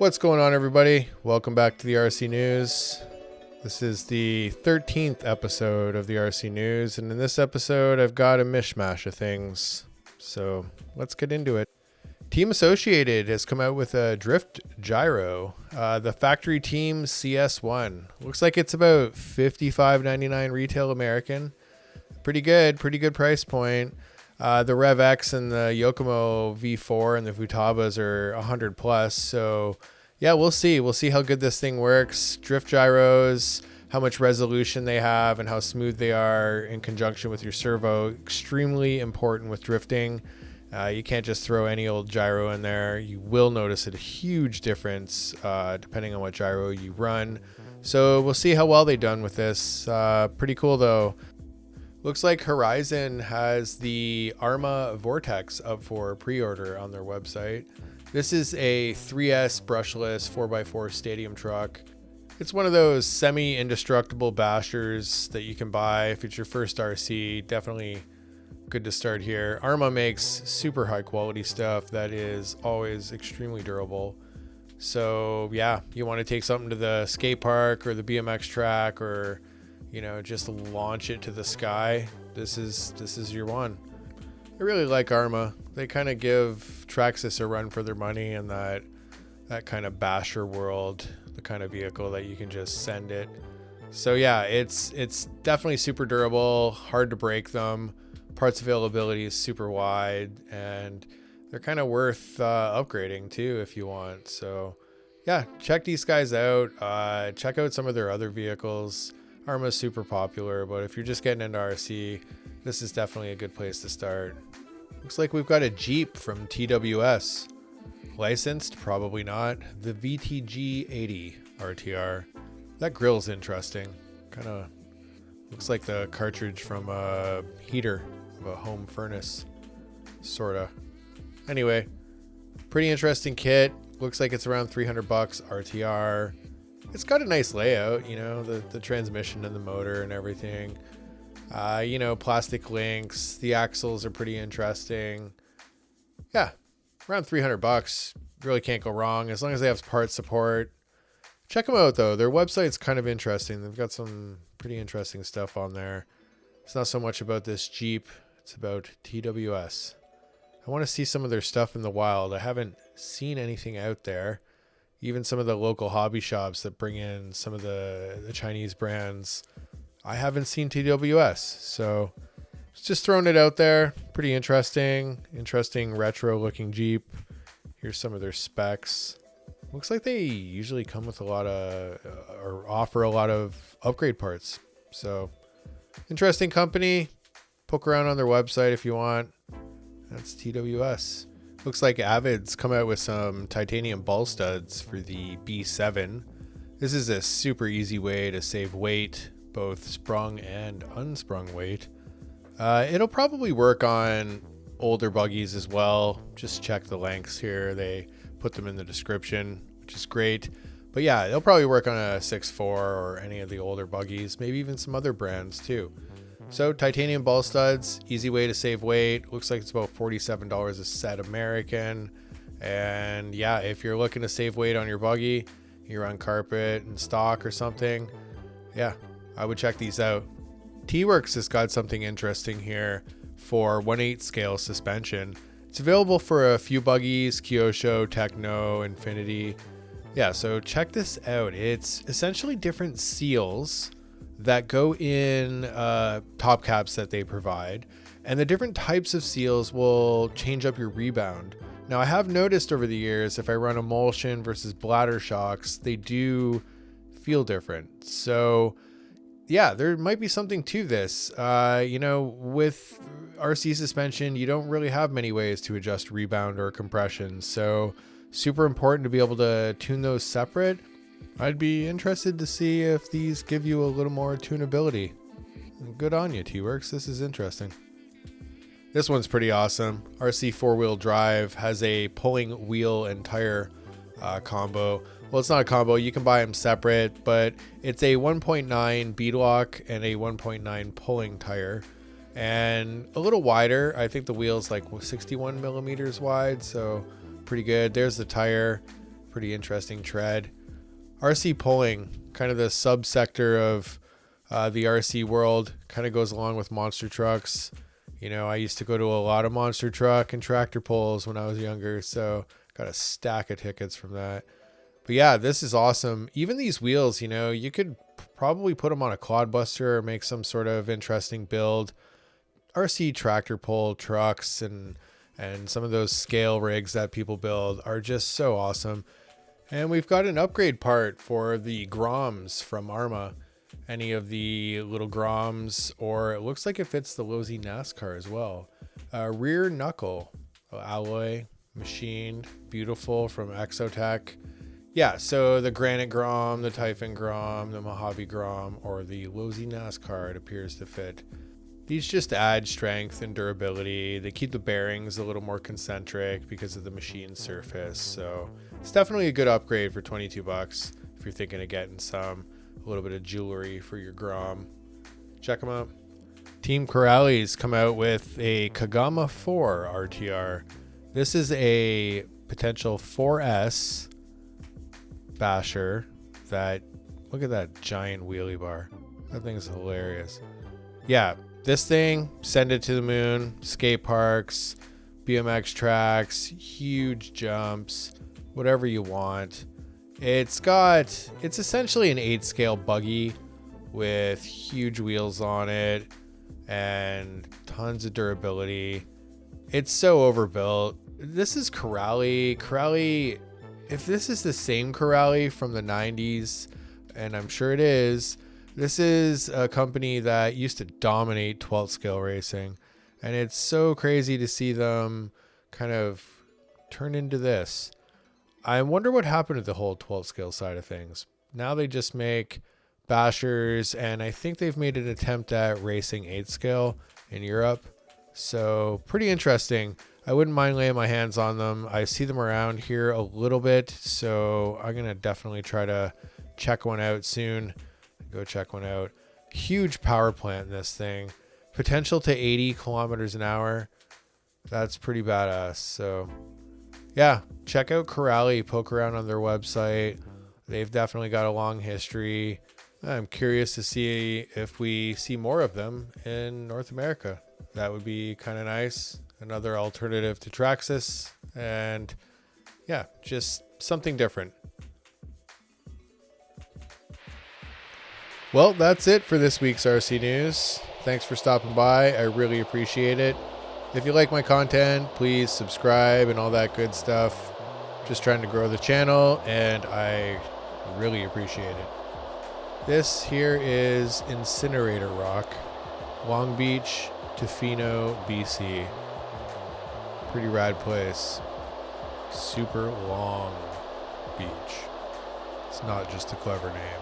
What's going on, everybody? Welcome back to the RC News. This is the 13th episode of the RC News, and in this episode I've got a mishmash of things. So let's get into it. Team Associated has come out with a drift gyro, the factory team CS1. Looks like it's about $55.99 retail American. Pretty good price point. The Rev X and the Yokomo V4 and the Futabas are 100 plus. So yeah, we'll see how good this thing works. Drift gyros, how much resolution they have and how smooth they are in conjunction with your servo. Extremely important with drifting. You can't just throw any old gyro in there. You will notice a huge difference depending on what gyro you run. So we'll see how well they've done with this. Pretty cool though. Looks like Horizon has the Arrma Vorteks up for pre-order on their website. This is a 3S brushless 4x4 stadium truck. It's one of those semi-indestructible bashers that you can buy if it's your first RC. Definitely good to start here. Arma makes super high quality stuff that is always extremely durable. So yeah, you want to take something to the skate park or the BMX track, or just launch it to the sky. This is your one. I really like Arma. They kind of give Traxxas a run for their money in that kind of basher world, the kind of vehicle that you can just send it. So yeah, it's definitely super durable, hard to break them. Parts availability is super wide, and they're kind of worth upgrading too if you want. So yeah, check these guys out. Check out some of their other vehicles. Arma's super popular, but if you're just getting into RC, this is definitely a good place to start. Looks like we've got a Jeep from TWWs. Licensed? Probably not. The VTG 80 RTR. That grill's interesting. Kind of looks like the cartridge from a heater of a home furnace. Sorta. Anyway, pretty interesting kit. Looks like it's around 300 bucks RTR. It's got a nice layout, the transmission and the motor and everything. Plastic links. The axles are pretty interesting. Yeah, around 300 bucks. Really can't go wrong as long as they have parts support. Check them out though. Their website's kind of interesting. They've got some pretty interesting stuff on there. It's not so much about this Jeep. It's about TWS. I want to see some of their stuff in the wild. I haven't seen anything out there. Even some of the local hobby shops that bring in some of the Chinese brands, I haven't seen TWS. So just throwing it out there. Pretty interesting retro looking Jeep. Here's some of their specs. Looks like they usually come with a lot of, or offer a lot of upgrade parts. So interesting company. Poke around on their website if you want. That's TWS. Looks like Avid's come out with some titanium ball studs for the B7. This is a super easy way to save weight, both sprung and unsprung weight. It'll probably work on older buggies as well. Just check the lengths here. They put them in the description, which is great. But yeah, it'll probably work on a 6.4 or any of the older buggies, maybe even some other brands too. So titanium ball studs, easy way to save weight. Looks like it's about $47 a set American. And yeah, if you're looking to save weight on your buggy, you're on carpet and stock or something, yeah, I would check these out. T-Works has got something interesting here for 1/8 scale suspension. It's available for a few buggies, Kyosho, Techno, Infinity. Yeah, so check this out. It's essentially different seals that go in top caps that they provide, and the different types of seals will change up your rebound. Now I have noticed over the years, if I run emulsion versus bladder shocks, they do feel different. So yeah, there might be something to this. With RC suspension, you don't really have many ways to adjust rebound or compression, so super important to be able to tune those separate. I'd be interested to see if these give you a little more tunability. Good on you, T-Works. This is interesting. This one's pretty awesome. RC 4-wheel drive has a pulling wheel and tire combo. Well, it's not a combo. You can buy them separate, but it's a 1.9 beadlock and a 1.9 pulling tire. And a little wider. I think the wheel's like 61 millimeters wide, so pretty good. There's the tire. Pretty interesting tread. RC pulling, kind of the subsector of the RC world, kind of goes along with monster trucks. You know, I used to go to a lot of monster truck and tractor pulls when I was younger, so got a stack of tickets from that. But yeah, this is awesome. Even these wheels, you know, you could probably put them on a clodbuster or make some sort of interesting build. RC tractor pull trucks and some of those scale rigs that people build are just so awesome. And we've got an upgrade part for the Groms from Arma. Any of the little Groms, or it looks like it fits the Losi NASCAR as well. Rear knuckle alloy, machined, beautiful, from Exotek. Yeah, so the Granite Grom, the Typhon Grom, the Mojave Grom, or the Losi NASCAR, it appears to fit. These just add strength and durability. They keep the bearings a little more concentric because of the machine surface. So it's definitely a good upgrade for 22 bucks if you're thinking of getting a little bit of jewelry for your Grom. Check them out. Team Corally's come out with a Kagama 4 RTR. This is a potential 4S basher that, look at that giant wheelie bar. That thing is hilarious. Yeah, this thing, send it to the moon, skate parks, BMX tracks, huge jumps, whatever you want. It's essentially an 8 scale buggy with huge wheels on it and tons of durability. It's so overbuilt. This is Corally. Corally, if this is the same Corally from the 90s, and I'm sure it is, this is a company that used to dominate 12th scale racing, and it's so crazy to see them kind of turn into this. I wonder what happened to the whole 12th scale side of things. Now they just make bashers, and I think they've made an attempt at racing 8th scale in Europe. So pretty interesting. I wouldn't mind laying my hands on them. I see them around here a little bit, so I'm going to definitely try to check one out soon. Go check one out. Huge power plant in this thing. Potential to 80 kilometers an hour. That's pretty badass. So yeah, check out Corally. Poke around on their website. They've definitely got a long history. I'm curious to see if we see more of them in North America. That would be kind of nice. Another alternative to Traxxas. And yeah, just something different. Well, that's it for this week's RC News. Thanks for stopping by. I really appreciate it. If you like my content, please subscribe and all that good stuff. Just trying to grow the channel, and I really appreciate it. This here is Incinerator Rock, Long Beach, Tofino, BC. Pretty rad place. Super Long Beach. It's not just a clever name.